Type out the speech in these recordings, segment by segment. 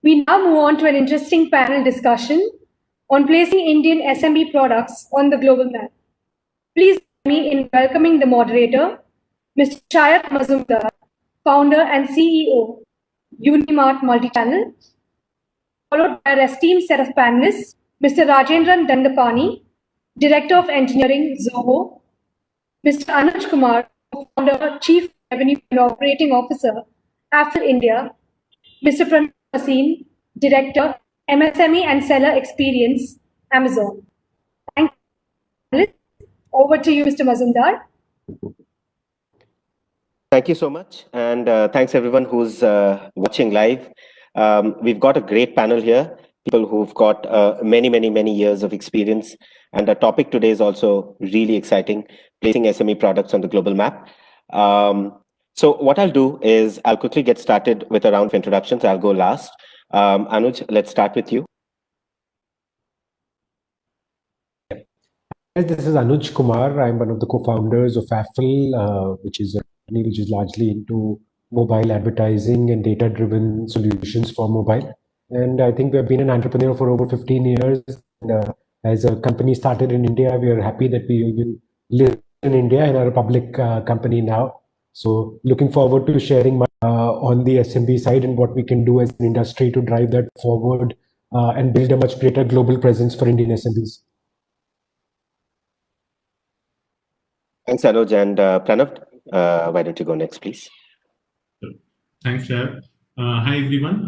We now move on to an interesting panel discussion on placing Indian SME products on the global map. Please join me in welcoming the moderator, Mr. Shayat Mazumdar, founder and CEO, Unimart Multichannel, followed by our esteemed set of panelists, Mr. Rajendran Dandapani, Director of Engineering, Zoho, Mr. Anuj Kumar, founder, Chief Revenue and Operating Officer, Affle India, Mr. Pranab Bhasin, Director, MSME and Seller Experience, Amazon. Thank you. Over to you, Mr. Mazumdar. Thank you so much. And thanks everyone who's watching live. We've got a great panel here, people who've got many years of experience. And the topic today is also really exciting, placing SME products on the global map. So what I'll do is I'll quickly get started with a round of introductions. I'll go last. Anuj, let's start with you. This is Anuj Kumar. I'm one of the co-founders of Affle, which is a company which is largely into mobile advertising and data-driven solutions for mobile. And I think we've been an entrepreneur for over 15 years. And, as a company started in India, we are happy that we will live in India and are a public company now. So looking forward to sharing on the SMB side and what we can do as an industry to drive that forward and build a much greater global presence for Indian SMBs. Thanks, Anuj. And Pranav, why don't you go next, please? Thanks, Shah. Hi, everyone.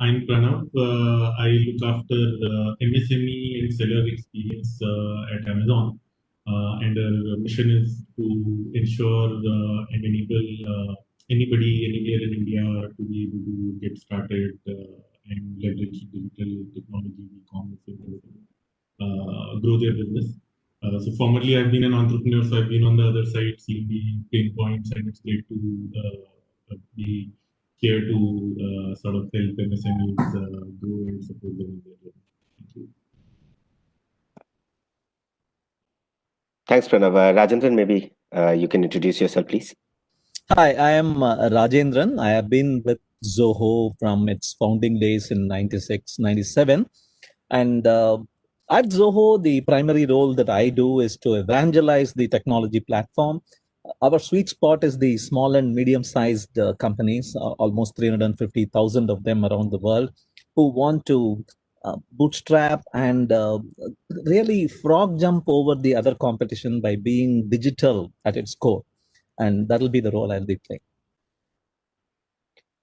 I'm Pranav. I look after MSME and seller experience at Amazon. And our mission is to ensure and enable anybody anywhere in India to be able to get started and leverage digital technology, e-commerce, and grow their business. So formerly, I've been an entrepreneur, so I've been on the other side, seeing the pain points, and it's great to be here to sort of help MSMEs grow and support them in their journey. Thank you. Thanks, Pranav. Rajendran, maybe you can introduce yourself, please. Hi, I am Rajendran. I have been with Zoho from its founding days in 96, 97. And at Zoho, the primary role that I do is to evangelize the technology platform. Our sweet spot is the small and medium-sized companies, almost 350,000 of them around the world, who want to bootstrap and really frog jump over the other competition by being digital at its core. And that'll be the role I'll be playing.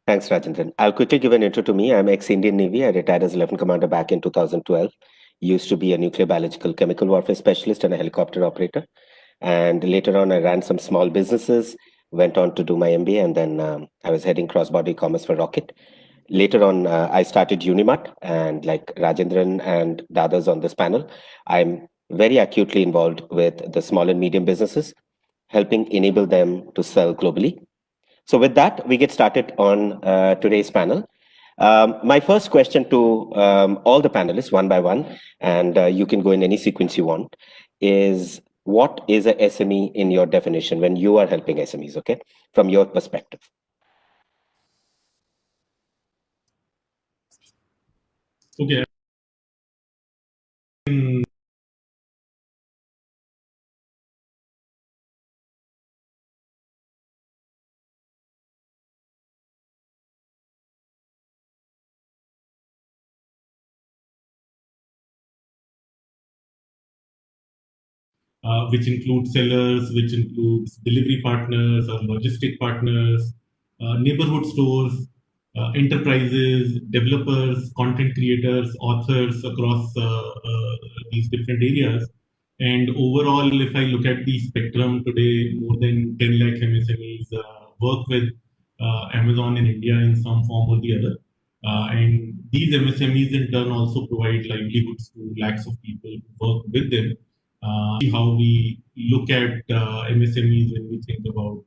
Thanks, Rajendran. I'll quickly give an intro to me. I'm ex-Indian Navy. I retired as Lieutenant Commander back in 2012. Used to be a nuclear biological chemical warfare specialist and a helicopter operator. And later on, I ran some small businesses, went on to do my MBA, and then I was heading cross-border e-commerce for Rocket. Later on, I started Unimart, and like Rajendran and the others on this panel, I'm very acutely involved with the small and medium businesses, helping enable them to sell globally. So with that, we get started on today's panel. My first question to all the panelists, one by one, and you can go in any sequence you want, is what is a SME in your definition when you are helping SMEs, okay, from your perspective? Okay. Which includes sellers, which includes delivery partners or logistic partners, neighborhood stores, enterprises, developers, content creators, authors across these different areas. And overall, if I look at the spectrum today, more than 10 lakh MSMEs work with Amazon in India in some form or the other. And these MSMEs in turn also provide livelihoods to lakhs of people who work with them. How we look at MSMEs when we think about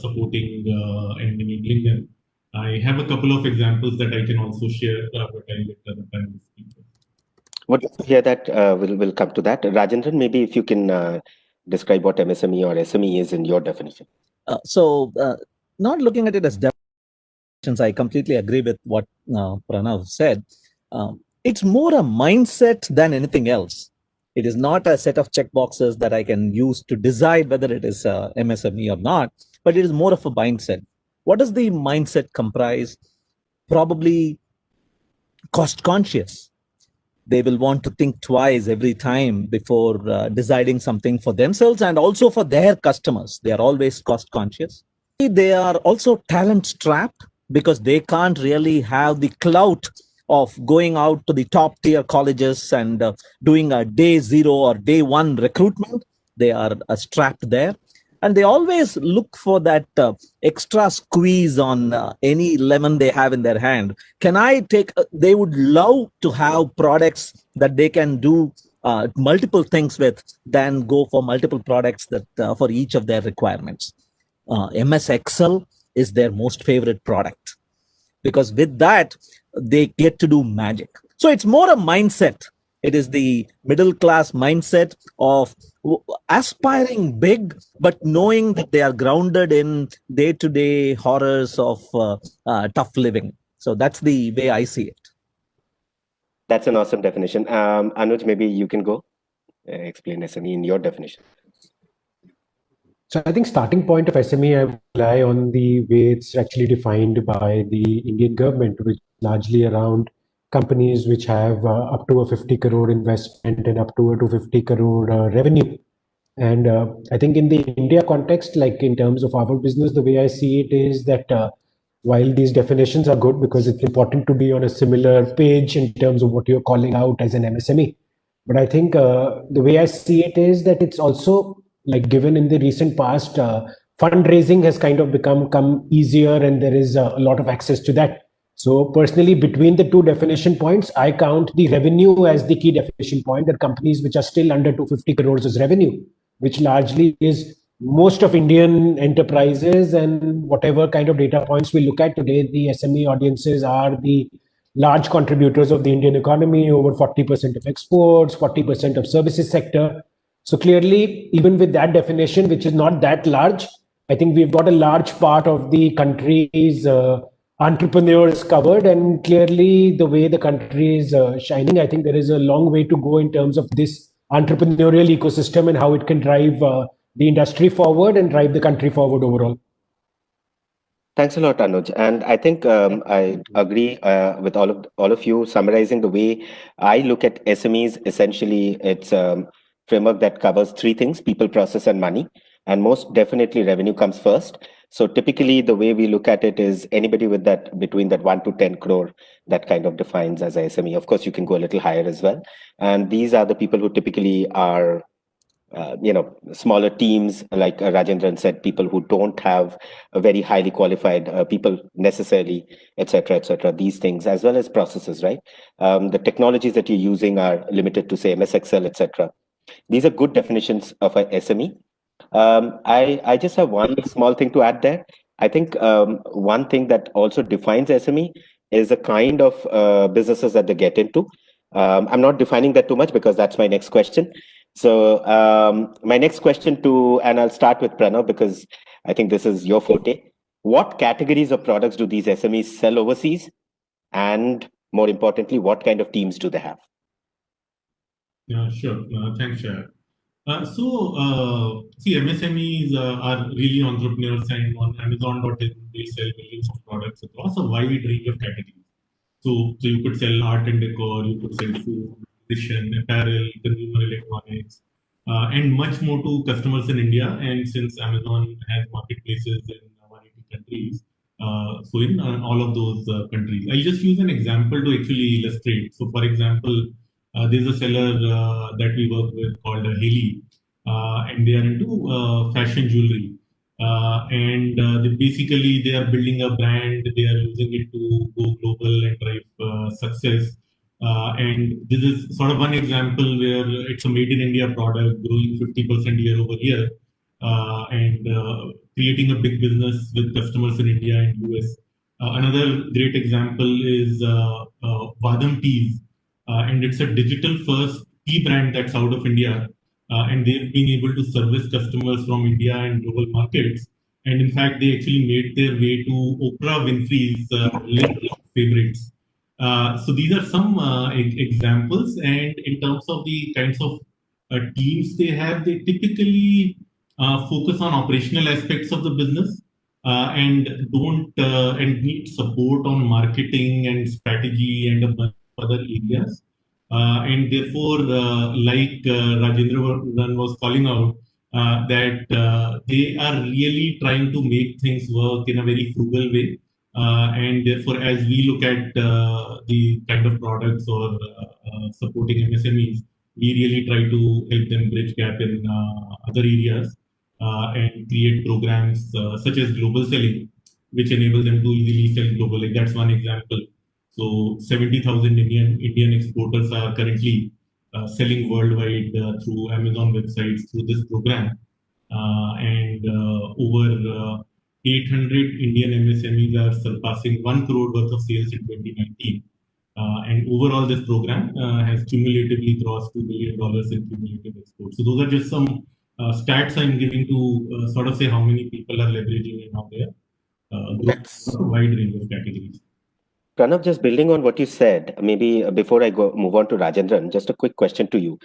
supporting and enabling them. I have a couple of examples that I can also share, but I'll let the panel speak. What you hear that we'll come to that. Rajendran, maybe if you can describe what MSME or SME is in your definition. Not looking at it as I completely agree with what Pranav said. It's more a mindset than anything else. It is not a set of checkboxes that I can use to decide whether it is MSME or not, but it is more of a mindset. What does the mindset comprise? Probably cost conscious. They will want to think twice every time before deciding something for themselves and also for their customers. They are always cost conscious. They are also talent strapped because they can't really have the clout of going out to the top tier colleges and doing a day zero or day one recruitment. They are strapped there. And they always look for that extra squeeze on any lemon they have in their hand. Can I take, they would love to have products that they can do multiple things with than go for multiple products that for each of their requirements. MS Excel is their most favorite product because with that, they get to do magic. So it's more a mindset. It is the middle class mindset of aspiring big, but knowing that they are grounded in day to day horrors of tough living. So that's the way I see it. That's an awesome definition. Anuj, maybe you can go explain SME in your definition. So I think starting point of SME, I rely on the way it's actually defined by the Indian government, which is largely around companies which have up to a 50 crore investment and up to a 250 crore revenue. And I think in the India context, like in terms of our business, the way I see it is that while these definitions are good because it's important to be on a similar page in terms of what you're calling out as an MSME, but I think the way I see it is that it's also like given in the recent past, fundraising has kind of become easier and there is a lot of access to that. So personally, between the two definition points, I count the revenue as the key definition point, that companies which are still under 250 crores as revenue, which largely is most of Indian enterprises, and whatever kind of data points we look at today, the SME audiences are the large contributors of the Indian economy, over 40% of exports, 40% of services sector. So clearly, even with that definition, which is not that large, I think we've got a large part of the country's entrepreneurs covered. And clearly, the way the country is shining, I think there is a long way to go in terms of this entrepreneurial ecosystem and how it can drive the industry forward and drive the country forward overall. Thanks a lot, Anuj. And I think I agree with all of you summarizing the way I look at SMEs. Essentially, it's framework that covers three things: people, process, and money. And most definitely revenue comes first. So typically the way we look at it is anybody with that between that 1 to 10 crore, that kind of defines as a SME. Of course, you can go a little higher as well. And these are the people who typically are smaller teams, like Rajendran said, people who don't have a very highly qualified people necessarily, etc. These things, as well as processes, right? The technologies that you're using are limited to, say, MS Excel, etc. These are good definitions of a SME. I just have one small thing to add there. I think one thing that also defines SME is the kind of businesses that they get into. I'm not defining that too much because that's my next question. So my next question and I'll start with Pranav because I think this is your forte. What categories of products do these SMEs sell overseas? And more importantly, what kind of teams do they have? Yeah, sure. Thanks, Shah. See, MSMEs are really entrepreneurs, and on Amazon.in, they sell millions of products across a wide range of categories. So you could sell art and decor, you could sell food, nutrition, apparel, consumer electronics, and much more to customers in India. And since Amazon has marketplaces in 180 countries, so in all of those countries, I'll just use an example to actually illustrate. So, for example, there's a seller that we work with called Haley, and they are into fashion jewelry. They are building a brand, they are using it to go global and drive success. And this is sort of one example where it's a made in India product growing 50% year over year and creating a big business with customers in India and US. Another great example is Vadam Teas, and it's a digital first tea brand that's out of India. And they've been able to service customers from India and global markets And in fact, they actually made their way to Oprah Winfrey's list of favorites. So these are some examples. And in terms of the kinds of teams they have, they typically focus on operational aspects of the business and don't and need support on marketing and strategy and a bunch of other areas. And therefore, like Rajendra was calling out, that they are really trying to make things work in a very frugal way. And therefore, as we look at the kind of products or supporting MSMEs, we really try to help them bridge gap in other areas and create programs such as global selling, which enable them to easily sell globally. That's one example. So 70,000 Indian exporters are currently selling worldwide through Amazon websites through this program. And over 800 Indian MSMEs are surpassing 1 crore worth of sales in 2019. And overall, this program has cumulatively crossed $2 billion in cumulative exports. So those are just some stats I'm giving to sort of say how many people are leveraging and how they are growing a wide range of categories. Pranav, just building on what you said, maybe before I move on to Rajendran, just a quick question to you.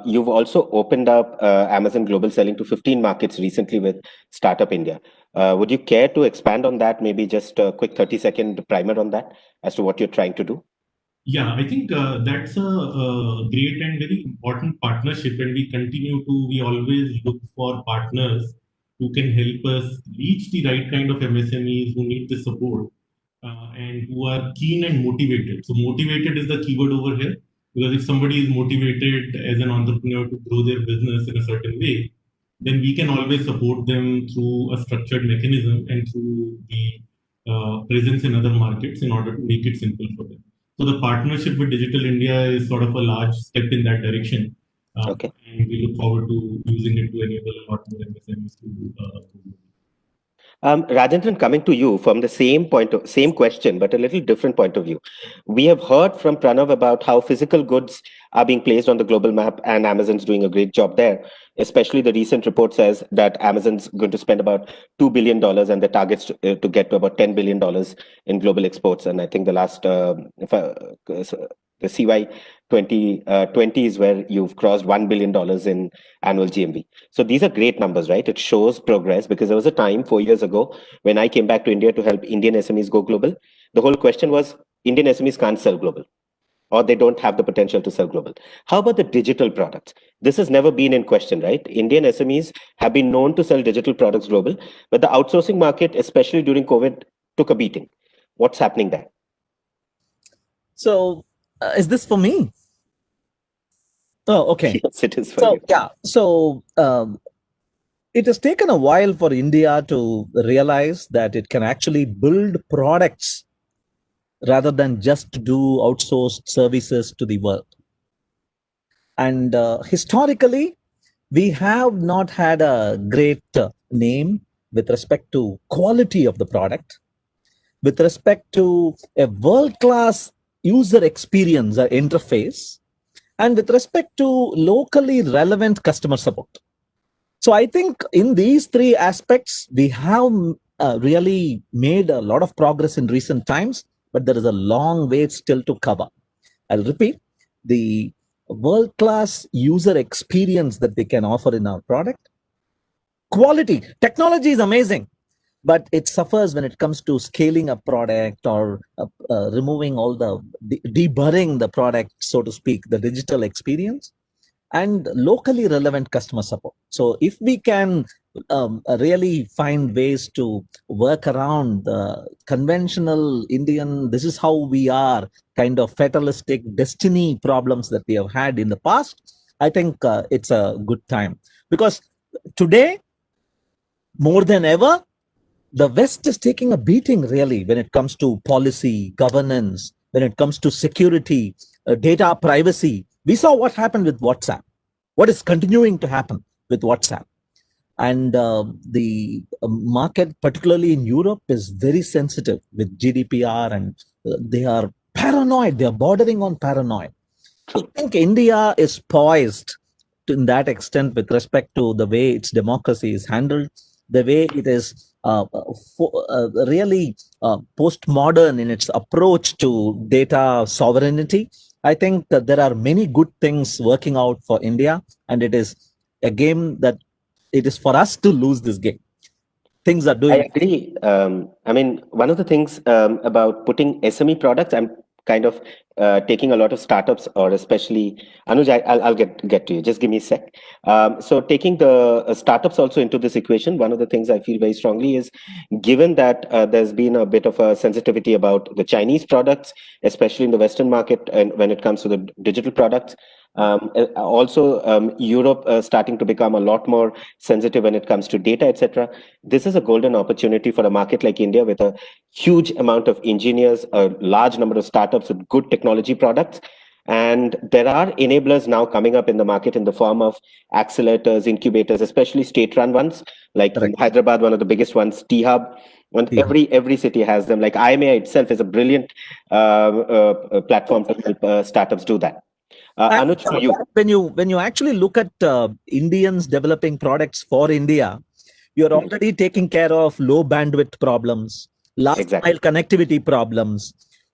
You've also opened up Amazon Global Selling to 15 markets recently with Startup India. Would you care to expand on that? Maybe just a quick 30-second primer on that as to what you're trying to do? Yeah, I think that's a great and very important partnership, and we always look for partners who can help us reach the right kind of MSMEs who need the support and who are keen and motivated. So motivated is the keyword over here, because if somebody is motivated as an entrepreneur to grow their business in a certain way, then we can always support them through a structured mechanism and through the presence in other markets in order to make it simple for them. So the partnership with Digital India is sort of a large step in that direction. Okay. And we look forward to using it to enable a lot more MSMEs to Rajendran, coming to you from the same question, but a little different point of view. We have heard from Pranav about how physical goods are being placed on the global map, and Amazon's doing a great job there. Especially the recent report says that Amazon's going to spend about $2 billion, and the target's to get to about $10 billion in global exports. And I think the last the CY 2020 is where you've crossed $1 billion in annual GMV. So these are great numbers, right? It shows progress, because there was a time 4 years ago when I came back to India to help Indian SMEs go global. The whole question was Indian SMEs can't sell global, or they don't have the potential to sell global. How about the digital products? This has never been in question, right? Indian SMEs have been known to sell digital products global, but the outsourcing market, especially during COVID, took a beating. What's happening there? So, is this for me? Oh, okay. Yes, it is for you. Yeah. So, it has taken a while for India to realize that it can actually build products rather than just do outsourced services to the world. And historically, we have not had a great name with respect to quality of the product, with respect to a world-class user experience or interface, and with respect to locally relevant customer support. So I think in these three aspects, we have really made a lot of progress in recent times, but there is a long way still to cover. I'll repeat, the world-class user experience that we can offer in our product, quality, technology is amazing, but it suffers when it comes to scaling a product or removing all the, deburring the product, so to speak, the digital experience, and locally relevant customer support. So if we can really find ways to work around the conventional Indian, this is how we are, kind of fatalistic destiny problems that we have had in the past, I think it's a good time. Because today, more than ever, the West is taking a beating, really, when it comes to policy, governance, when it comes to security, data privacy. We saw what happened with WhatsApp, what is continuing to happen with WhatsApp. And the market, particularly in Europe, is very sensitive with GDPR, and they are paranoid. They are bordering on paranoid. I think India is poised to, in that extent, with respect to the way its democracy is handled, the way it is really postmodern in its approach to data sovereignty. I think that there are many good things working out for India, and it is a game that it is for us to lose this game. Things are I doing. agree. I mean, one of the things about putting SME products, I'm kind of taking a lot of startups, or especially Anuj, I'll get to you. Just give me a sec. So taking the startups also into this equation, one of the things I feel very strongly is, given that there's been a bit of a sensitivity about the Chinese products, especially in the Western market, and when it comes to the digital products. Also, Europe starting to become a lot more sensitive when it comes to data, etc. This is a golden opportunity for a market like India with a huge amount of engineers, a large number of startups with good technology products. And there are enablers now coming up in the market in the form of accelerators, incubators, especially state-run ones, like in Correct. Hyderabad, one of the biggest ones, T-Hub. And T-Hub. every city has them. Like IMEA itself is a brilliant platform to help startups do that. And Anuj, for you. when you actually look at Indians developing products for India, you're already taking care of low bandwidth problems, last Exactly. mile connectivity problems,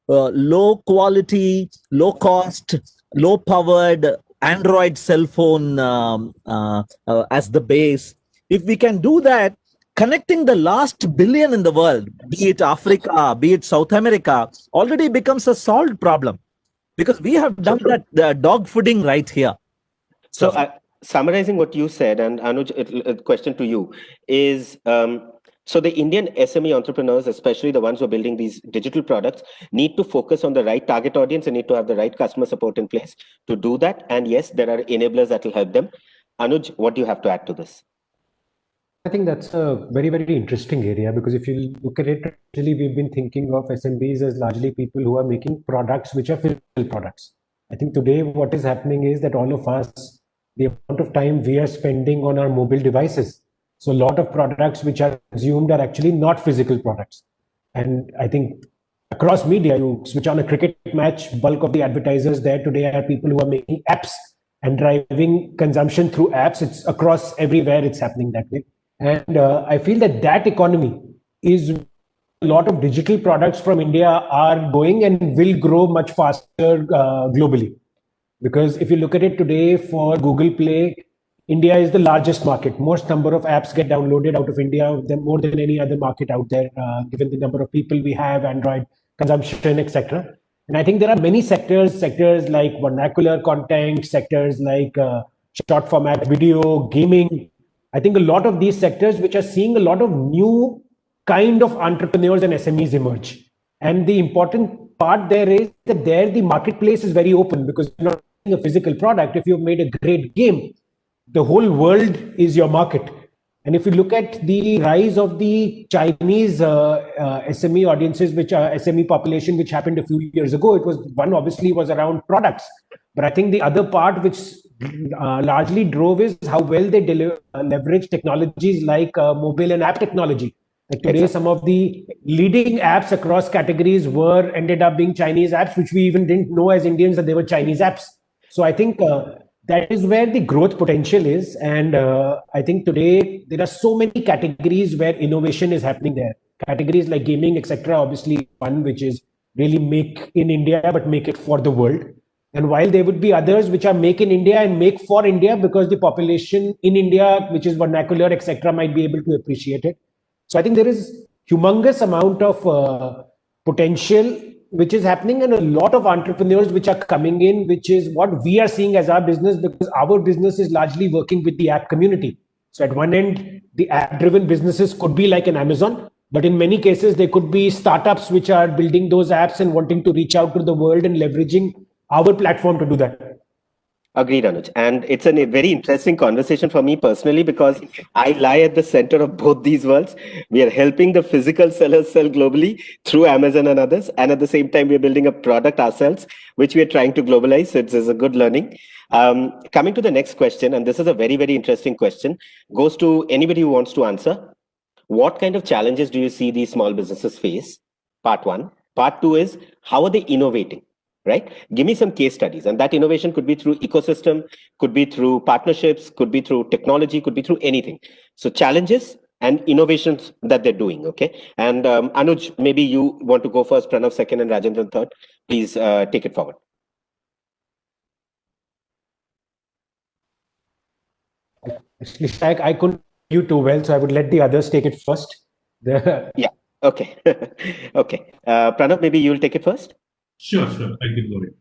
low quality, low cost, low powered Android cell phone as the base. If we can do that, connecting the last billion in the world, be it Africa, be it South America, already becomes a solved problem, because we have done that dog fooding right here. So, summarizing what you said, and Anuj, a question to you is, so the Indian SME entrepreneurs, especially the ones who are building these digital products, need to focus on the right target audience and need to have the right customer support in place to do that. And yes, there are enablers that will help them. Anuj, what do you have to add to this? I think that's a very, very interesting area, because if you look at it, actually, we've been thinking of SMBs as largely people who are making products which are physical products. I think today what is happening is that all of us, the amount of time we are spending on our mobile devices. So a lot of products which are consumed are actually not physical products. And I think across media, you switch on a cricket match, bulk of the advertisers there today are people who are making apps and driving consumption through apps. It's across everywhere, it's happening that way. And I feel that economy is a lot of digital products from India are going and will grow much faster globally. Because if you look at it today for Google Play, India is the largest market. Most number of apps get downloaded out of India more than any other market out there, given the number of people we have, Android consumption, etc. And I think there are many sectors like vernacular content, sectors like short format video, gaming. I think a lot of these sectors which are seeing a lot of new kind of entrepreneurs and SMEs emerge. And the important part there is that there the marketplace is very open, because you're not a physical product. If you've made a great game, the whole world is your market. And if you look at the rise of the Chinese SME audiences, which are SME population, which happened a few years ago, it was one obviously was around products. But I think the other part which largely drove is how well they leverage technologies like mobile and app technology. Like today, some of the leading apps across categories ended up being Chinese apps, which we even didn't know as Indians that they were Chinese apps. So I think that is where the growth potential is. And I think today there are so many categories where innovation is happening there. Categories like gaming, etc. Obviously one which is really make in India, but make it for the world. And while there would be others which are make in India and make for India, because the population in India, which is vernacular, etc., might be able to appreciate it. So I think there is humongous amount of potential which is happening, and a lot of entrepreneurs which are coming in, which is what we are seeing as our business, because our business is largely working with the app community. So at one end, the app-driven businesses could be like an Amazon, but in many cases, there could be startups which are building those apps and wanting to reach out to the world and leveraging our platform to do that. Agreed, Anuj. And it's a very interesting conversation for me personally, because I lie at the center of both these worlds. We are helping the physical sellers sell globally through Amazon and others. And at the same time, we're building a product ourselves, which we are trying to globalize. So it's a good learning. Coming to the next question, and this is a very, very interesting question, goes to anybody who wants to answer. What kind of challenges do you see these small businesses face? Part one. Part two is, how are they innovating? Right? Give me some case studies. And that innovation could be through ecosystem, could be through partnerships, could be through technology, could be through anything. So challenges and innovations that they're doing. Okay. And Anuj, maybe you want to go first, Pranav second, and Rajendran third. Please take it forward. Actually, I couldn't hear you too well, so I would let the others take it first. Yeah. Okay. Okay. Pranav, maybe you'll take it first. Sure, I can go ahead.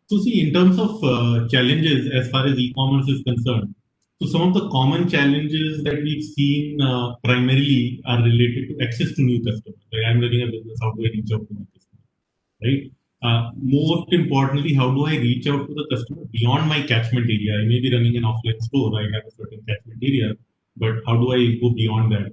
So see, in terms of challenges as far as e-commerce is concerned, so some of the common challenges that we've seen primarily are related to access to new customers. Like I'm running a business, how do I reach out to my customer, right? Most importantly, how do I reach out to the customer beyond my catchment area? I may be running an offline store, I have a certain catchment area, but how do I go beyond that?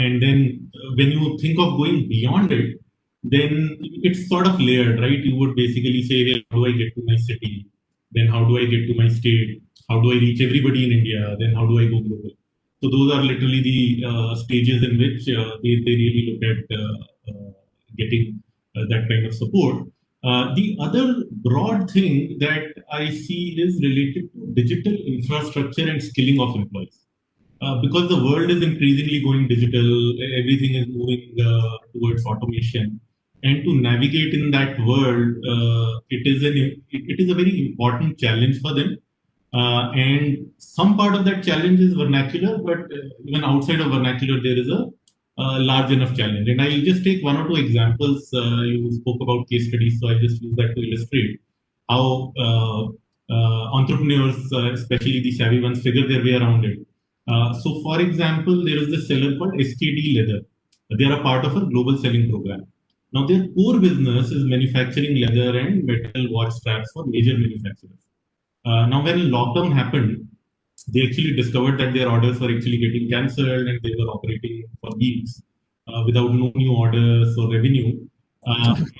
And then when you think of going beyond it, then it's sort of layered, right? You would basically say, hey, how do I get to my city? Then how do I get to my state? How do I reach everybody in India? Then how do I go global? So those are literally the stages in which they really look at getting that kind of support. The other broad thing that I see is related to digital infrastructure and skilling of employees. Because the world is increasingly going digital, everything is moving towards automation, and to navigate in that world, it is a very important challenge for them. And some part of that challenge is vernacular, but even outside of vernacular, there is a large enough challenge. And I'll just take one or two examples. You spoke about case studies, so I'll just use that to illustrate how entrepreneurs, especially the savvy ones, figure their way around it. So, for example, there is this seller called SKD Leather. They are a part of a global selling program. Now, their core business is manufacturing leather and metal watch straps for major manufacturers. Now, when lockdown happened, they actually discovered that their orders were actually getting cancelled and they were operating for weeks without no new orders or revenue.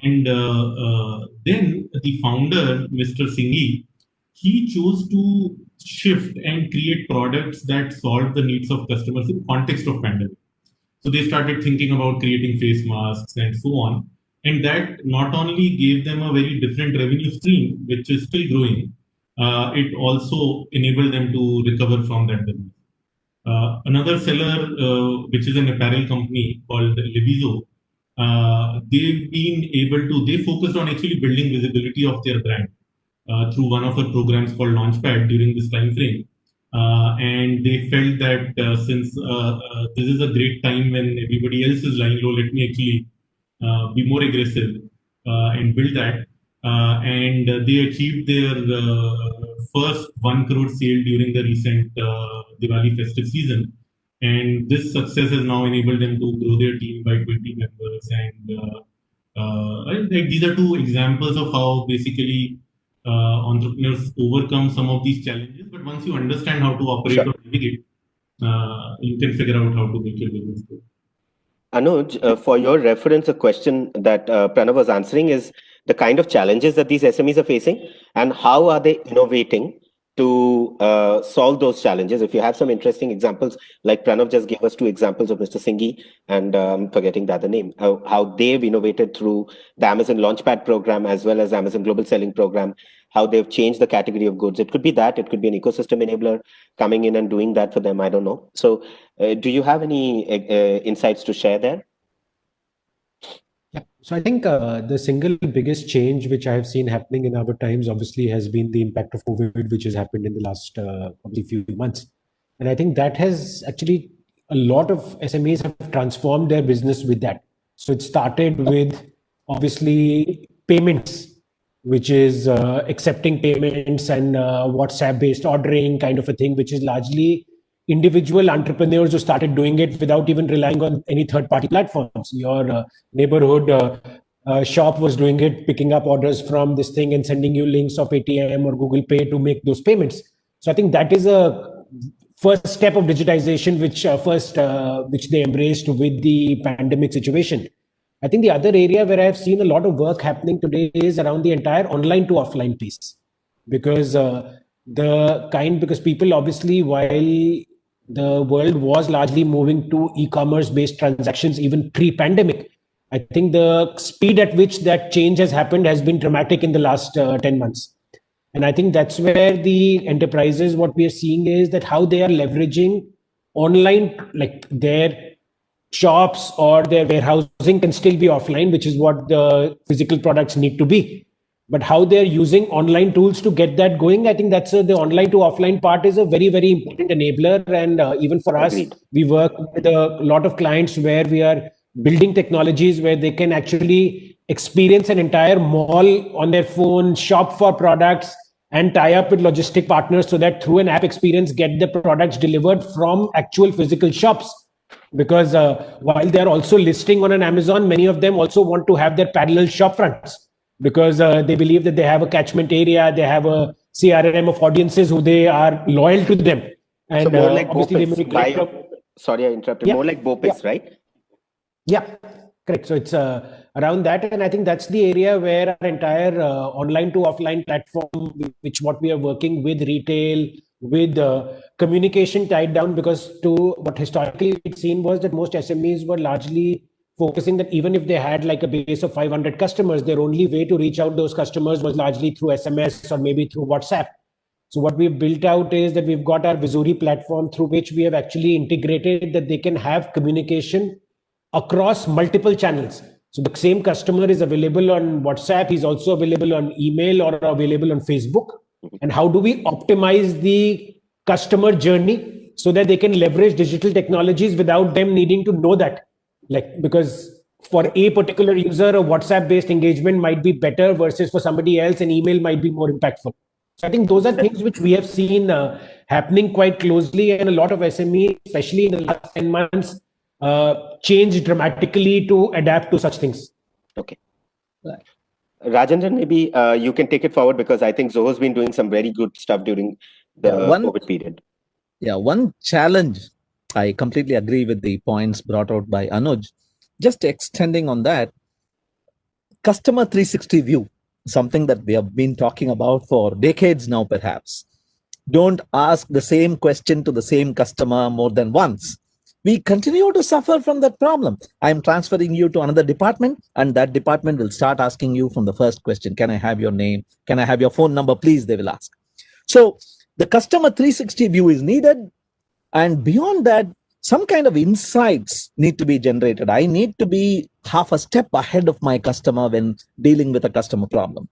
And then the founder, Mr. Singhi, he chose to shift and create products that solve the needs of customers in context of pandemic. So they started thinking about creating face masks and so on. And that not only gave them a very different revenue stream, which is still growing, it also enabled them to recover from that business. Another seller, which is an apparel company called Libizo, they focused on actually building visibility of their brand through one of our programs called Launchpad during this time frame. And they felt that since this is a great time when everybody else is lying low, let me actually be more aggressive and build that. And they achieved their first 1 crore sale during the recent Diwali festive season. And this success has now enabled them to grow their team by 20 members. And these are two examples of how basically entrepreneurs overcome some of these challenges. But once you understand how to operate or navigate, you can figure out how to make your business grow. Anuj, for your reference, a question that Pranav was answering is the kind of challenges that these SMEs are facing and how are they innovating to solve those challenges. If you have some interesting examples, like Pranav just gave us 2 examples of Mr. Singhi and forgetting the other name, how they've innovated through the Amazon Launchpad program as well as Amazon Global Selling program, how they've changed the category of goods. It could be that, it could be an ecosystem enabler coming in and doing that for them. I don't know. So do you have any insights to share there? Yeah, so I think the single biggest change which I have seen happening in our times obviously has been the impact of COVID, which has happened in the last probably few months. And I think that has actually, a lot of SMEs have transformed their business with that. So it started with obviously payments, which is accepting payments and WhatsApp-based ordering kind of a thing, which is largely individual entrepreneurs who started doing it without even relying on any third-party platforms. Your neighborhood shop was doing it, picking up orders from this thing and sending you links of ATM or Google Pay to make those payments. So I think that is a first step of digitization, which they embraced with the pandemic situation. I think the other area where I've seen a lot of work happening today is around the entire online to offline piece, because because people obviously, while the world was largely moving to e-commerce based transactions even pre-pandemic, I think the speed at which that change has happened has been dramatic in the last 10 months. And I think that's where the enterprises, what we are seeing is that how they are leveraging online, like their shops or their warehousing can still be offline, which is what the physical products need to be. But how they're using online tools to get that going, I think that's the online to offline part is a very, very important enabler. And even for us, Agreed. we work with a lot of clients where we are building technologies where they can actually experience an entire mall on their phone, shop for products, and tie up with logistic partners so that through an app experience, get the products delivered from actual physical shops. Because while they're also listing on an Amazon, many of them also want to have their parallel shop fronts because they believe that they have a catchment area, they have a CRM of audiences who they are loyal to them. And So more like obviously, they BOPIS. may Sorry, I interrupted. Yeah. More like BOPIS, right? Yeah, correct. So it's around that, and I think that's the area where our entire online to offline platform, which what we are working with retail, with communication tied down, because to what historically it's seen was that most SMEs were largely focusing that even if they had like a base of 500 customers, their only way to reach out those customers was largely through SMS or maybe through WhatsApp. So what we've built out is that we've got our Vizuri platform through which we have actually integrated that they can have communication across multiple channels. So the same customer is available on WhatsApp, he's also available on email or available on Facebook. And how do we optimize the customer journey so that they can leverage digital technologies without them needing to know that? Like, because for a particular user, a WhatsApp based engagement might be better versus for somebody else, an email might be more impactful. So I think those are things which we have seen happening quite closely, and a lot of SME, especially in the last 10 months, changed dramatically to adapt to such things. Okay. Rajendran, maybe you can take it forward because I think Zoho's been doing some very good stuff during the COVID period. Yeah, one challenge, I completely agree with the points brought out by Anuj. Just extending on that, customer 360 view, something that we have been talking about for decades now, perhaps. Don't ask the same question to the same customer more than once. We continue to suffer from that problem. I'm transferring you to another department, and that department will start asking you from the first question, can I have your name? Can I have your phone number, please? They will ask. So the customer 360 view is needed. And beyond that, some kind of insights need to be generated. I need to be half a step ahead of my customer when dealing with a customer problem.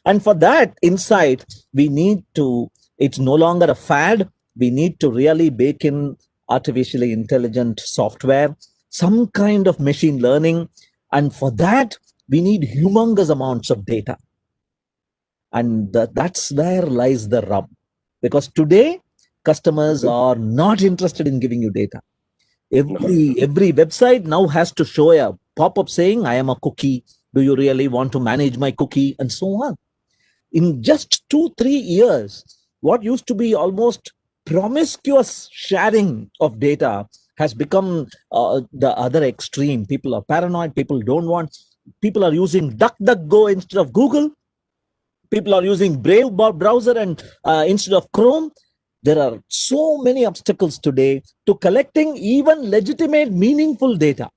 And for that insight, we need to, it's no longer a fad. We need to really bake in artificially intelligent software, some kind of machine learning. And for that, we need humongous amounts of data. And that's where lies the rub. Because customers are not interested in giving you data. Every website now has to show a pop-up saying, I am a cookie. Do you really want to manage my cookie? And so on. In just 2-3 years, what used to be almost promiscuous sharing of data has become the other extreme. People are paranoid. People are using DuckDuckGo instead of Google. People are using Brave browser and instead of Chrome. There are so many obstacles today to collecting even legitimate, meaningful data.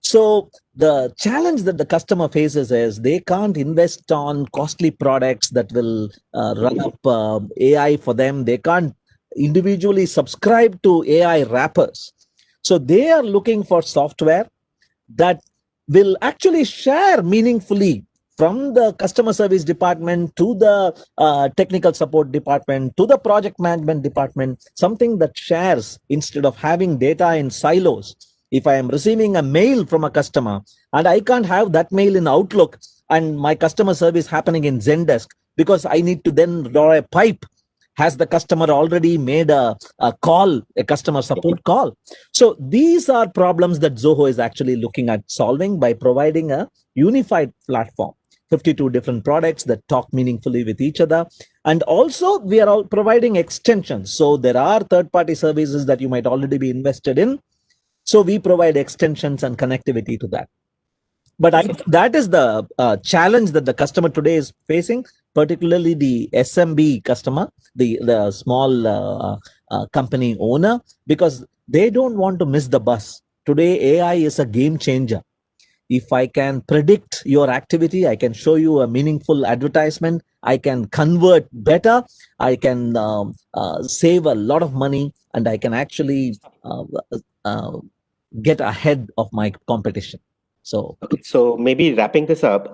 So the challenge that the customer faces is they can't invest on costly products that will run up AI for them. They can't individually subscribe to AI wrappers. So they are looking for software that will actually share meaningfully from the customer service department to the technical support department to the project management department, something that shares instead of having data in silos. If I am receiving a mail from a customer and I can't have that mail in Outlook and my customer service happening in Zendesk because I need to then draw a pipe. Has the customer already made a call, a customer support call? So these are problems that Zoho is actually looking at solving by providing a unified platform, 52 different products that talk meaningfully with each other. And also we are all providing extensions. So there are third-party services that you might already be invested in. So we provide extensions and connectivity to that. But I think that is the challenge that the customer today is facing, particularly the SMB customer, the small company owner, because they don't want to miss the bus. Today, AI is a game changer. If I can predict your activity, I can show you a meaningful advertisement, I can convert better, I can save a lot of money, and I can actually uh, get ahead of my competition. So, Okay, so maybe wrapping this up,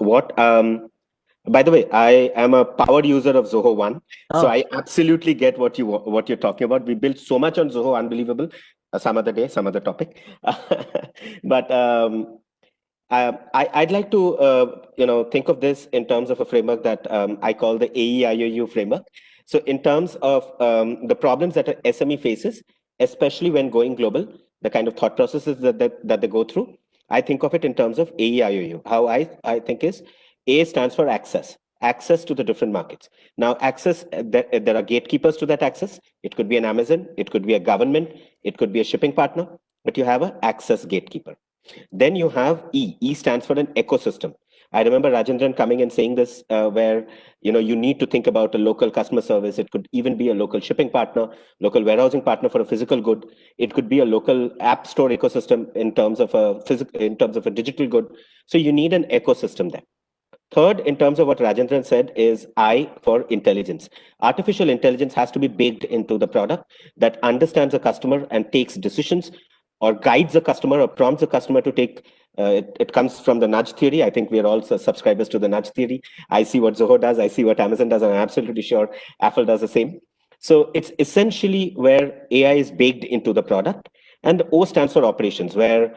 by the way, I am a power user of Zoho One, so I absolutely get what you're talking about. We built so much on Zoho, unbelievable. Some other day, some other topic. But I'd like to think of this in terms of a framework that I call the AEIOU framework. So in terms of the problems that an SME faces, especially when going global, the kind of thought processes that they go through, I think of it in terms of AEIOU. How I think is A stands for access to the different markets. Now, access, there are gatekeepers to that access. It could be an Amazon, it could be a government, it could be a shipping partner, but you have an access gatekeeper. Then you have E. E stands for an ecosystem. I remember Rajendran coming and saying this, where you need to think about a local customer service. It could even be a local shipping partner, local warehousing partner for a physical good. It could be a local app store ecosystem in terms of a digital good. So you need an ecosystem there. Third, in terms of what Rajendran said, is I for intelligence. Artificial intelligence has to be baked into the product that understands a customer and takes decisions, or guides a customer or prompts a customer to take. It comes from the nudge theory. I think we are also subscribers to the nudge theory. I see what Zoho does, I see what Amazon does, and I'm absolutely sure Apple does the same. So it's essentially where AI is baked into the product. And O stands for operations, where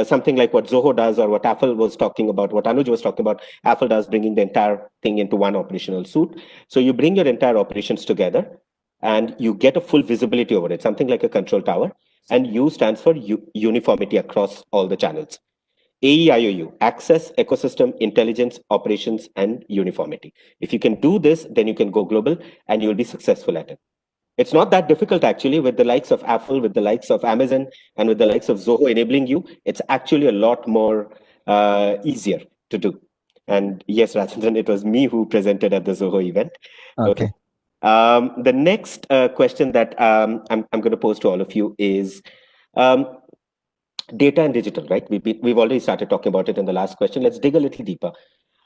something like what Zoho does, or what Apple was talking about, what Anuj was talking about, Apple does, bringing the entire thing into one operational suite. So you bring your entire operations together and you get a full visibility over it, something like a control tower. And U stands for uniformity across all the channels. AEIOU, access, ecosystem, intelligence, operations, and uniformity. If you can do this, then you can go global and you'll be successful at it. It's not that difficult, actually, with the likes of Apple, with the likes of Amazon, and with the likes of Zoho enabling you. It's actually a lot more easier to do. And yes, Rajendran, it was me who presented at the Zoho event. okay. The next question that I'm going to pose to all of you is data and digital, right? We've already started talking about it in the last question. Let's dig a little deeper.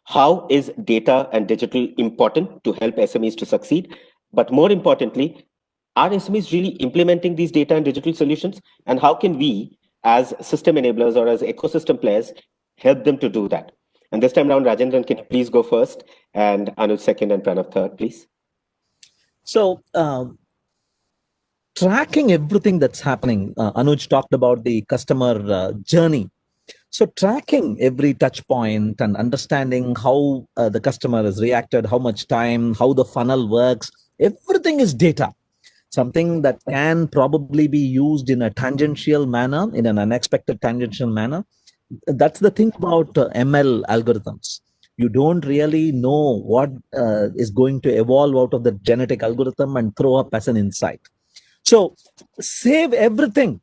How is data and digital important to help SMEs to succeed? But more importantly, are SMEs really implementing these data and digital solutions? And how can we, as system enablers or as ecosystem players, help them to do that? And this time around, Rajendran, can you please go first, and Anuj second, and Pranav third, please? So, tracking everything that's happening, Anuj talked about the customer journey. So tracking every touch point and understanding how the customer has reacted, how much time, how the funnel works, everything is data. Something that can probably be used in a tangential manner, in an unexpected tangential manner. That's the thing about ML algorithms. You don't really know what is going to evolve out of the genetic algorithm and throw up as an insight. So save everything.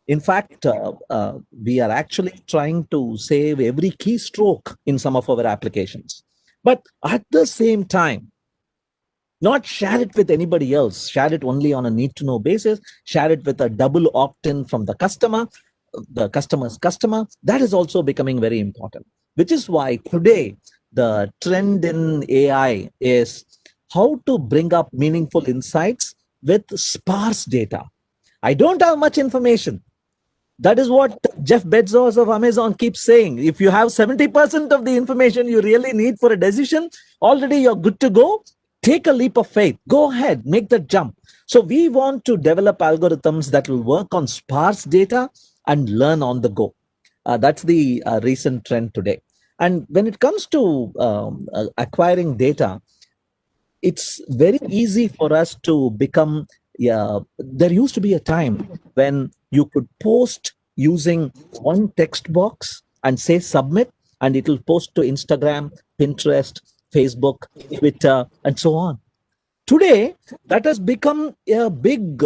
In fact, we are actually trying to save every keystroke in some of our applications. But at the same time, not share it with anybody else. Share it only on a need-to-know basis. Share it with a double opt-in from the customer's customer. That is also becoming very important, which is why today the trend in AI is how to bring up meaningful insights with sparse data. I don't have much information. That is what Jeff Bezos of Amazon keeps saying. If you have 70% of the information you really need for a decision, already you're good to go. Take a leap of faith. Go ahead, make that jump. So we want to develop algorithms that will work on sparse data and learn on the go. That's the recent trend today. And when it comes to acquiring data, it's very easy for us to become, there used to be a time when you could post using one text box and say submit, and it will post to Instagram, Pinterest, Facebook, Twitter, and so on. Today, that has become a big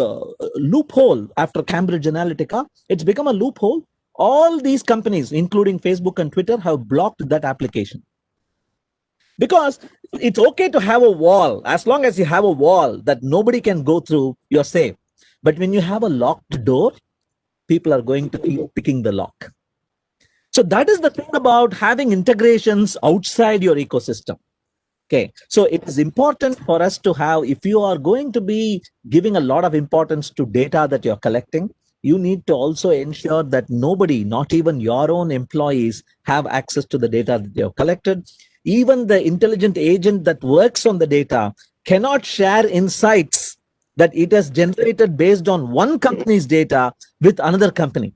loophole after Cambridge Analytica. It's become a loophole. All these companies, including Facebook and Twitter, have blocked that application. Because it's okay to have a wall. As long as you have a wall that nobody can go through, you're safe. But when you have a locked door, people are going to keep picking the lock. So that is the thing about having integrations outside your ecosystem. Okay, so it is important for us to have, if you are going to be giving a lot of importance to data that you're collecting, you need to also ensure that nobody, not even your own employees, have access to the data that you have collected. Even the intelligent agent that works on the data cannot share insights that it has generated based on one company's data with another company.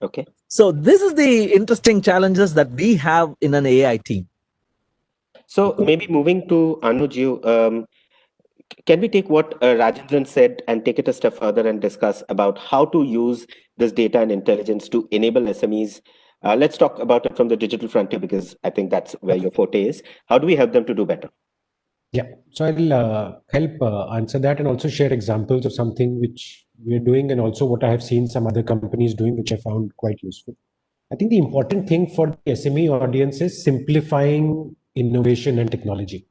Okay. So this is the interesting challenges that we have in an AI team. So maybe moving to Anuj, can we take what Rajendran said and take it a step further and discuss about how to use this data and intelligence to enable SMEs? Let's talk about it from the digital frontier, because I think that's where your forte is. How do we help them to do better? Yeah, so I'll help answer that and also share examples of something which we're doing and also what I have seen some other companies doing, which I found quite useful. I think the important thing for the SME audience is simplifying innovation and technology.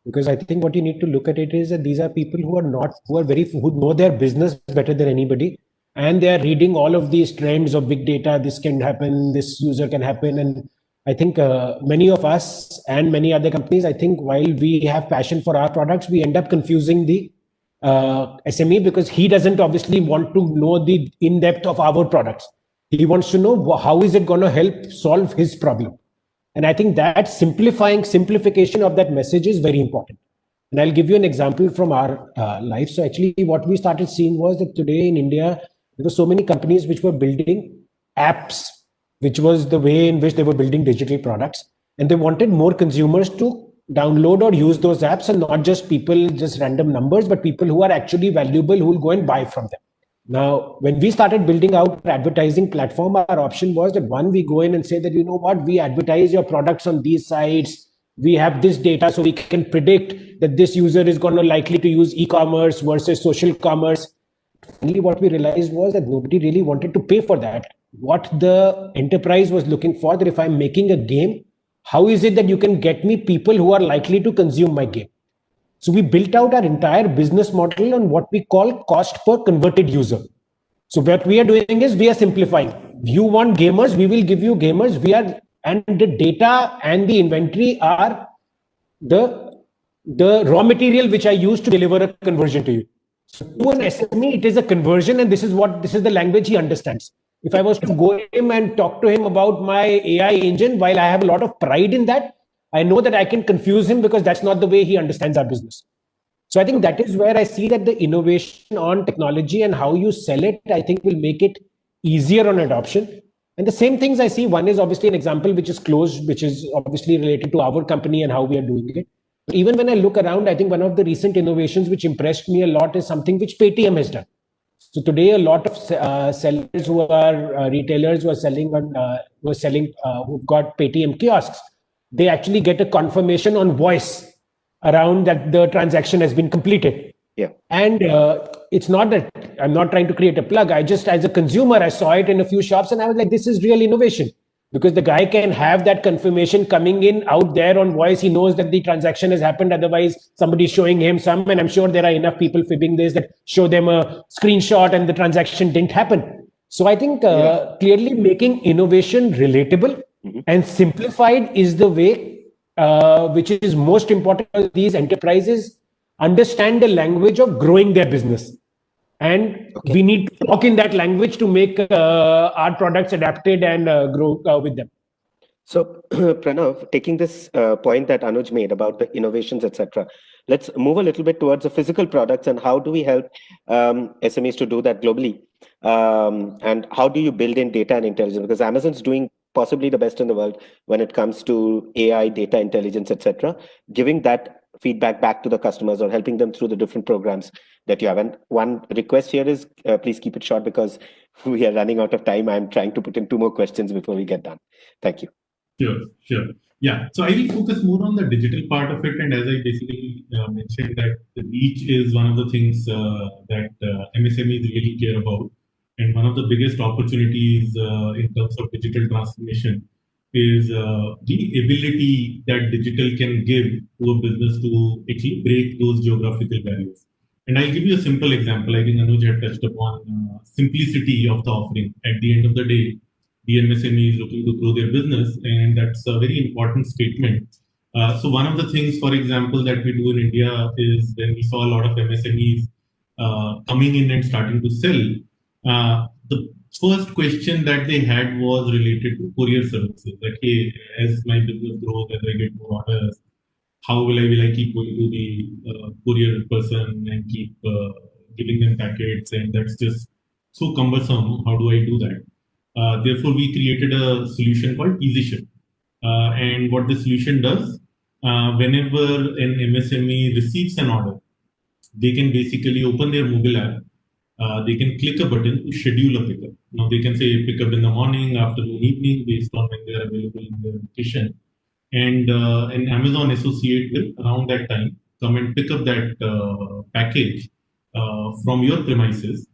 Because I think what you need to look at it is that these are people who know their business better than anybody. And they are reading all of these trends of big data. This can happen, this user can happen. And I think many of us and many other companies, I think while we have passion for our products, we end up confusing the SME because he doesn't obviously want to know the in-depth of our products. He wants to know how is it going to help solve his problem. And I think that simplification of that message is very important. And I'll give you an example from our life. So actually what we started seeing was that today in India, there were so many companies which were building apps, which was the way in which they were building digital products. And they wanted more consumers to download or use those apps, and not just people, just random numbers, but people who are actually valuable, who will go and buy from them. Now, when we started building out our advertising platform, our option was that one, we go in and say that, you know what, we advertise your products on these sites. We have this data, so we can predict that this user is going to likely to use e-commerce versus social commerce. Finally, what we realized was that nobody really wanted to pay for that. What the enterprise was looking for, that if I'm making a game, how is it that you can get me people who are likely to consume my game? So we built out our entire business model on what we call cost per converted user. So what we are doing is we are simplifying. You want gamers, we will give you gamers. And the data and the inventory are the raw material which I use to deliver a conversion to you. So to an SME, it is a conversion, and this is the language he understands. If I was to go him and talk to him about my AI engine, while I have a lot of pride in that, I know that I can confuse him because that's not the way he understands our business. So I think that is where I see that the innovation on technology and how you sell it, I think will make it easier on adoption. And the same things I see, one is obviously an example which is closed, which is obviously related to our company and how we are doing it. But even when I look around, I think one of the recent innovations which impressed me a lot is something which Paytm has done. So today, a lot of sellers who are retailers who are selling who've got Paytm kiosks, they actually get a confirmation on voice around that the transaction has been completed. Yeah. And it's not that I'm not trying to create a plug. I just, as a consumer, I saw it in a few shops and I was like, this is real innovation, because the guy can have that confirmation coming in out there on voice. He knows that the transaction has happened. Otherwise, somebody's showing him some, and I'm sure there are enough people fibbing this that show them a screenshot and the transaction didn't happen. So I think clearly making innovation relatable and simplified is the way which is most important. These enterprises understand the language of growing their business. And we need to talk in that language to make our products adapted and grow with them. So, Pranav, taking this point that Anuj made about the innovations, etc., let's move a little bit towards the physical products and how do we help SMEs to do that globally? And how do you build in data and intelligence? Because Amazon's doing possibly the best in the world when it comes to AI, data intelligence, etc., giving that feedback back to the customers or helping them through the different programs that you have. And one request here is please keep it short because we are running out of time. I'm trying to put in 2 more questions before we get done. Thank you. Sure. Yeah. So I will focus more on the digital part of it. And as I basically mentioned, that the reach is one of the things that MSMEs really care about. And one of the biggest opportunities in terms of digital transformation is the ability that digital can give to a business to actually break those geographical barriers. And I'll give you a simple example. I think Anuj had touched upon simplicity of the offering. At the end of the day, the MSME is looking to grow their business, and that's a very important statement. So one of the things, for example, that we do in India is when we saw a lot of MSMEs coming in and starting to sell, the first question that they had was related to courier services. Like, hey, as my business grows, as I get more orders, how will I keep going to the courier person and keep giving them packets? And that's just so cumbersome. How do I do that? Therefore, we created a solution called EasyShip. And what the solution does, whenever an MSME receives an order, they can basically open their mobile app. They can click a button to schedule a pickup. Now they can say pick up in the morning, afternoon, evening, based on when they are available in their location. And an Amazon associate will around that time come and pick up that package from your premises.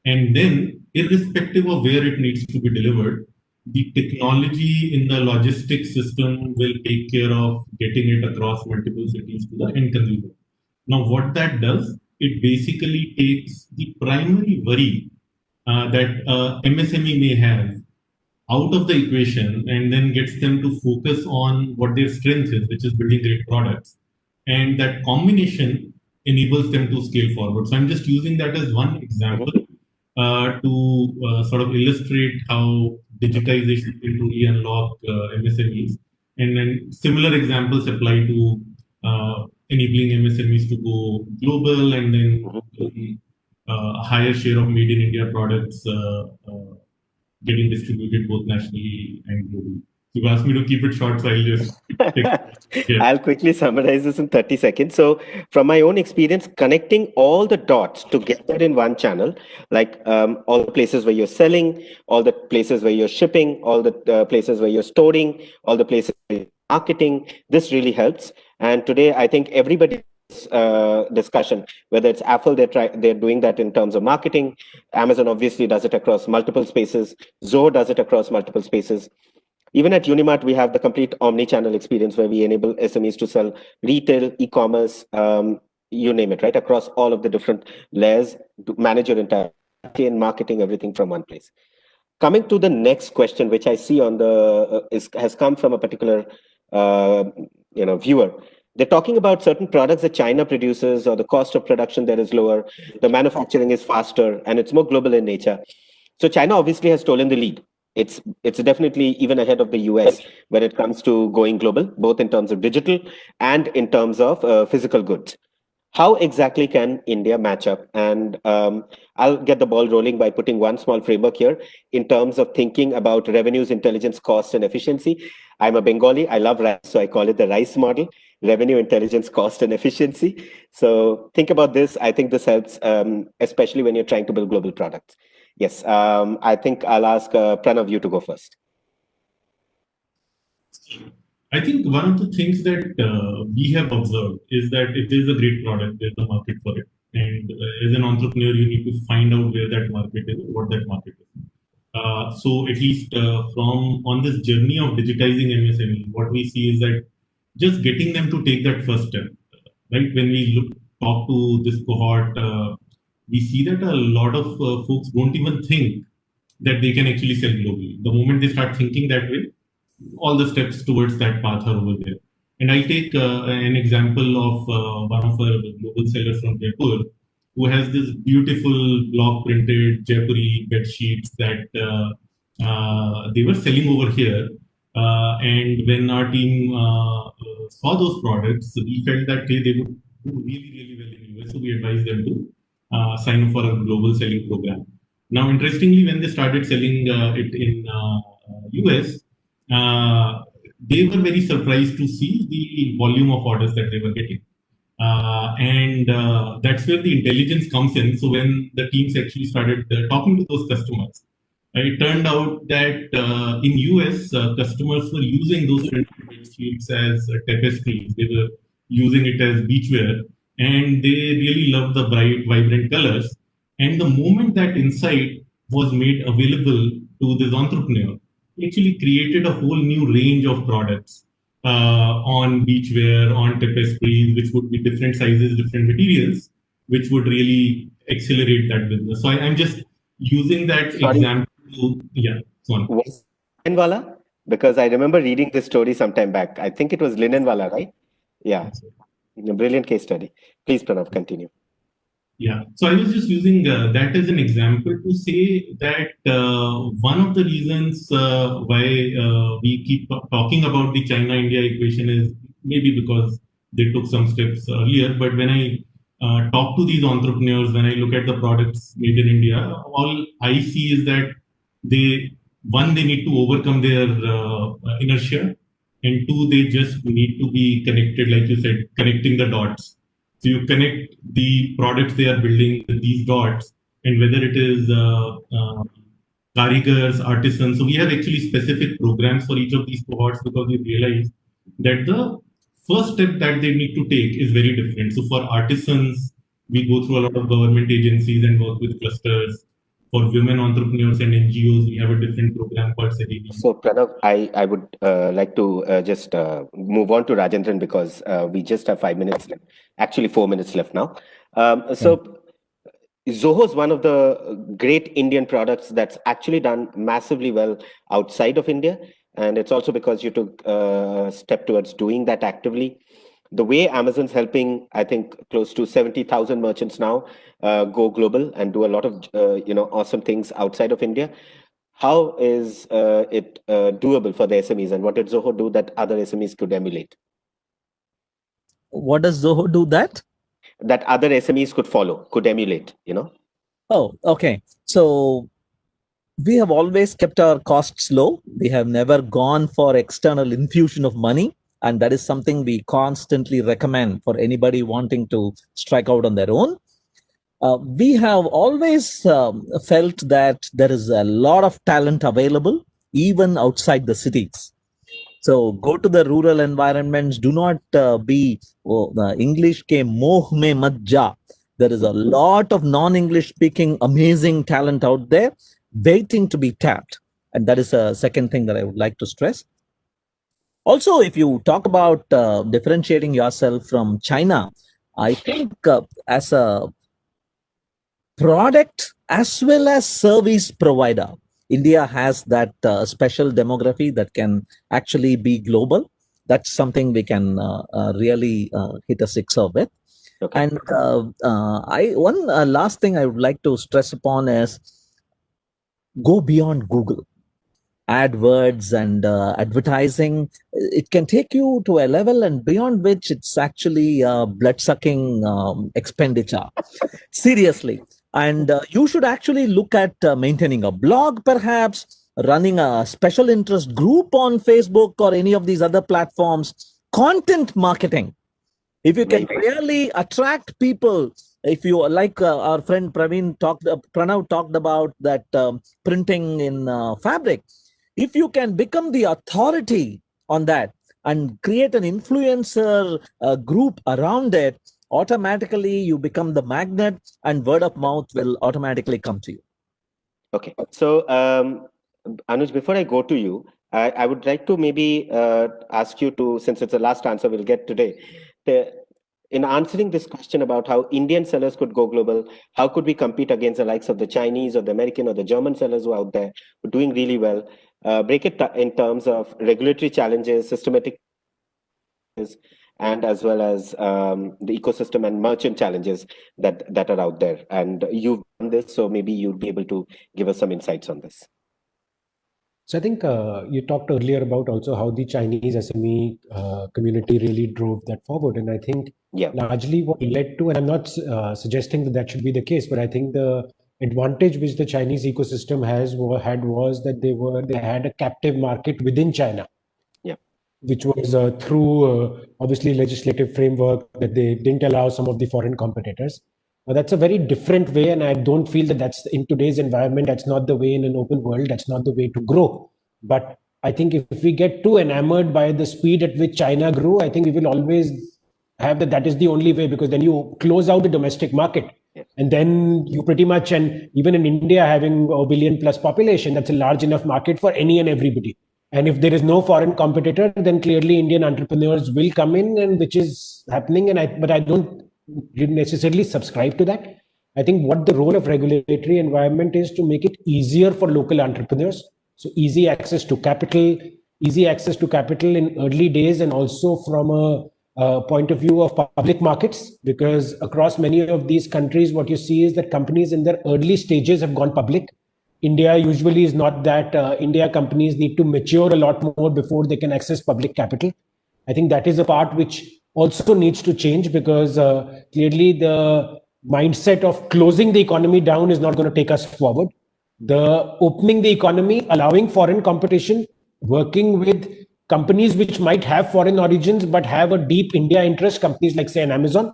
And then, irrespective of where it needs to be delivered, the technology in the logistics system will take care of getting it across multiple cities to the end consumer. Now, what that does, it basically takes the primary worry that MSME may have out of the equation and then gets them to focus on what their strength is, which is building great products. And that combination enables them to scale forward. So I'm just using that as one example to sort of illustrate how digitization will truly unlock MSMEs. And then similar examples apply to enabling MSMEs to go global and then a higher share of made in India products getting distributed both nationally and globally. You've asked me to keep it short, so I'll just I'll quickly summarize this in 30 seconds. So from my own experience, connecting all the dots together in one channel, like all the places where you're selling, all the places where you're shipping, all the places where you're storing, all the places where you're marketing, this really helps. And today, I think everybody discussion, whether it's Apple, they're doing that in terms of marketing. Amazon obviously does it across multiple spaces. Zoho does it across multiple spaces. Even at Unimart, we have the complete omni-channel experience where we enable SMEs to sell retail, e-commerce, you name it, right? Across all of the different layers, to manage your entire chain, marketing, everything from one place. Coming to the next question, which I see on the has come from a particular viewer. They're talking about certain products that China produces, or the cost of production there is lower, the manufacturing is faster, and it's more global in nature. So China obviously has stolen the lead. It's definitely even ahead of the US when it comes to going global, both in terms of digital and in terms of physical goods. How exactly can India match up? And I'll get the ball rolling by putting one small framework here in terms of thinking about revenues, intelligence, cost, and efficiency. I'm a Bengali. I love rice, so I call it the RICE model: revenue, intelligence, cost, and efficiency. So think about this. I think this helps, especially when you're trying to build global products. Yes, I think I'll ask Pranav, you to go first. I think one of the things that we have observed is that if there's a great product, there's a market for it. And as an entrepreneur, you need to find out where that market is, what that market is. So at least from on this journey of digitizing MSME, what we see is that just getting them to take that first step, right? When we talk to this cohort, we see that a lot of folks don't even think that they can actually sell globally. The moment they start thinking that way, all the steps towards that path are over there. And I'll take an example of one of our global sellers from Jaipur, who has this beautiful block printed Jaipuri bed sheets that they were selling over here. And when our team saw those products, we felt that they would do really, really well in the US. So we advised them to sign up for a global selling program. Now, interestingly, when they started selling it in US, they were very surprised to see the volume of orders that they were getting. And that's where the intelligence comes in. So when the teams actually started talking to those customers, it turned out that in US, customers were using those printed sheets as tapestries. They were using it as beachwear, and they really loved the bright, vibrant colors. And the moment that insight was made available to this entrepreneur, he actually created a whole new range of products on beachwear, on tapestries, which would be different sizes, different materials, which would really accelerate that business. So I'm just using that example to, yeah, go on. Linenwala? Because I remember reading this story sometime back. I think it was Linenwala, right? Yeah, a brilliant case study. Please, Pranav, continue. Yeah, so I was just using that as an example to say that one of the reasons why we keep talking about the China-India equation is maybe because they took some steps earlier. But when I talk to these entrepreneurs, when I look at the products made in India, all I see is that they need to overcome their inertia, and two, they just need to be connected, like you said, connecting the dots. So you connect the products they are building with these dots, and whether it is karigars, artisans. So we have actually specific programs for each of these cohorts because we realize that the first step that they need to take is very different. So for artisans, we go through a lot of government agencies and work with clusters. For women entrepreneurs and NGOs, we have a different program called Sedini. So, Pranav, I would like to just move on to Rajendran because we just have 5 minutes left, actually 4 minutes left now. Zoho is one of the great Indian products that's actually done massively well outside of India. And it's also because you took a step towards doing that actively. The way Amazon's helping, I think, close to 70,000 merchants now go global and do a lot of awesome things outside of India. How is it doable for the SMEs, and what did Zoho do that other SMEs could emulate? What does Zoho do that? That other SMEs could follow, could emulate, Oh, okay. So we have always kept our costs low. We have never gone for external infusion of money. And that is something we constantly recommend for anybody wanting to strike out on their own. We have always felt that there is a lot of talent available, even outside the cities. So go to the rural environments. Do not be English ke moh mein mat ja. There is a lot of non-English speaking amazing talent out there waiting to be tapped. And that is a second thing that I would like to stress. Also, if you talk about differentiating yourself from China, I think as a product as well as service provider, India has that special demography that can actually be global. That's something we can really hit a sixer with. Okay. And one last thing I would like to stress upon is go beyond Google. AdWords and advertising, it can take you to a level and beyond which it's actually blood-sucking expenditure. Seriously. And you should actually look at maintaining a blog, perhaps, running a special interest group on Facebook or any of these other platforms. Content marketing. If you can really attract people, if you like our friend Pranav talked about that printing in fabric. If you can become the authority on that and create an influencer group around it, automatically you become the magnet and word of mouth will automatically come to you. Okay. So, Anuj, before I go to you, I would like to maybe ask you to, since it's the last answer we'll get today, in answering this question about how Indian sellers could go global, how could we compete against the likes of the Chinese or the American or the German sellers who are out there who are doing really well? Break it in terms of regulatory challenges, systematic, and as well as the ecosystem and merchant challenges that are out there. And you've done this, so maybe you'd be able to give us some insights on this. So I think you talked earlier about also how the Chinese SME community really drove that forward. And I think largely what led to, and I'm not suggesting that should be the case, but I think the advantage which the Chinese ecosystem had was that they had a captive market within China, which was through obviously legislative framework that they didn't allow some of the foreign competitors. But that's a very different way, and I don't feel that that's in today's environment. That's not the way in an open world. That's not the way to grow. But I think if we get too enamored by the speed at which China grew, I think we will always have that is the only way, because then you close out the domestic market. And then you pretty much, and even in India having a billion plus population, that's a large enough market for any and everybody. And if there is no foreign competitor, then clearly Indian entrepreneurs will come in, and which is happening. But I don't necessarily subscribe to that. I think what the role of regulatory environment is to make it easier for local entrepreneurs So easy access to capital in early days, and also from a point of view of public markets, because across many of these countries, what you see is that companies in their early stages have gone public. India usually is not that. India companies need to mature a lot more before they can access public capital. I think that is a part which also needs to change, because clearly the mindset of closing the economy down is not going to take us forward. The opening the economy, allowing foreign competition, working with companies which might have foreign origins but have a deep India interest, companies like, say, an Amazon.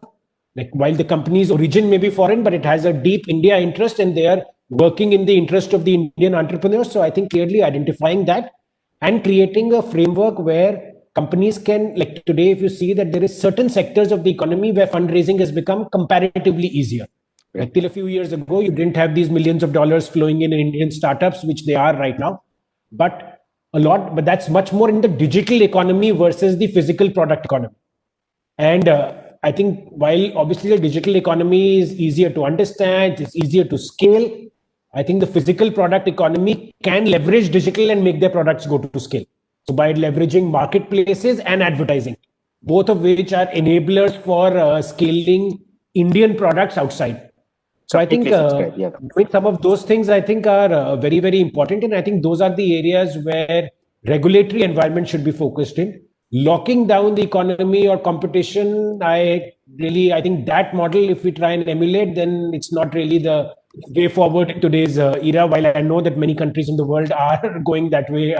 Like, while the company's origin may be foreign, but it has a deep India interest, and they are working in the interest of the Indian entrepreneurs. So I think clearly identifying that and creating a framework where companies can, like today, if you see that there is certain sectors of the economy where fundraising has become comparatively easier. Like till a few years ago, you didn't have these millions of dollars flowing in Indian startups, which they are right now. But that's much more in the digital economy versus the physical product economy. And I think while obviously the digital economy is easier to understand, it's easier to scale, I think the physical product economy can leverage digital and make their products go to scale. So by leveraging marketplaces and advertising, both of which are enablers for scaling Indian products outside. So I think doing some of those things, I think, are very, very important. And I think those are the areas where regulatory environment should be focused in. Locking down the economy or competition, I think that model, if we try and emulate, then it's not really the way forward in today's era. While I know that many countries in the world are going that way,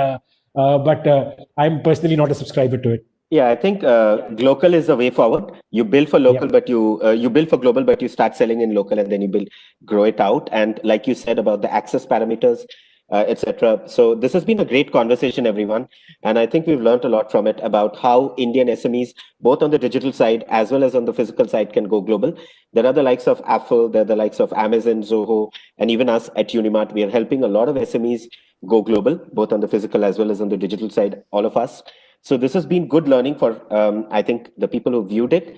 but I'm personally not a subscriber to it. Yeah, I think local is the way forward. You build for local, but you build for global, but you start selling in local, and then you grow it out. And like you said about the access parameters, etc. So this has been a great conversation, everyone. And I think we've learned a lot from it about how Indian SMEs, both on the digital side as well as on the physical side, can go global. There are the likes of Apple, there are the likes of Amazon, Zoho, and even us at Unimart. We are helping a lot of SMEs go global, both on the physical as well as on the digital side, all of us. So this has been good learning for, I think, the people who viewed it.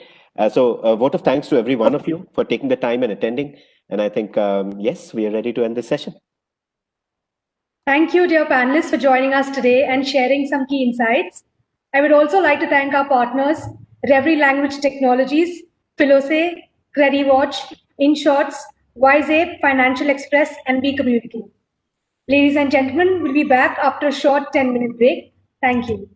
So a vote of thanks to every one of you for taking the time and attending. And I think, yes, we are ready to end this session. Thank you, dear panelists, for joining us today and sharing some key insights. I would also like to thank our partners, Reverie Language Technologies, Philose, CrediWatch, InShots, WiseApe, Financial Express, and We Communicate. Ladies and gentlemen, we'll be back after a short 10-minute break. Thank you.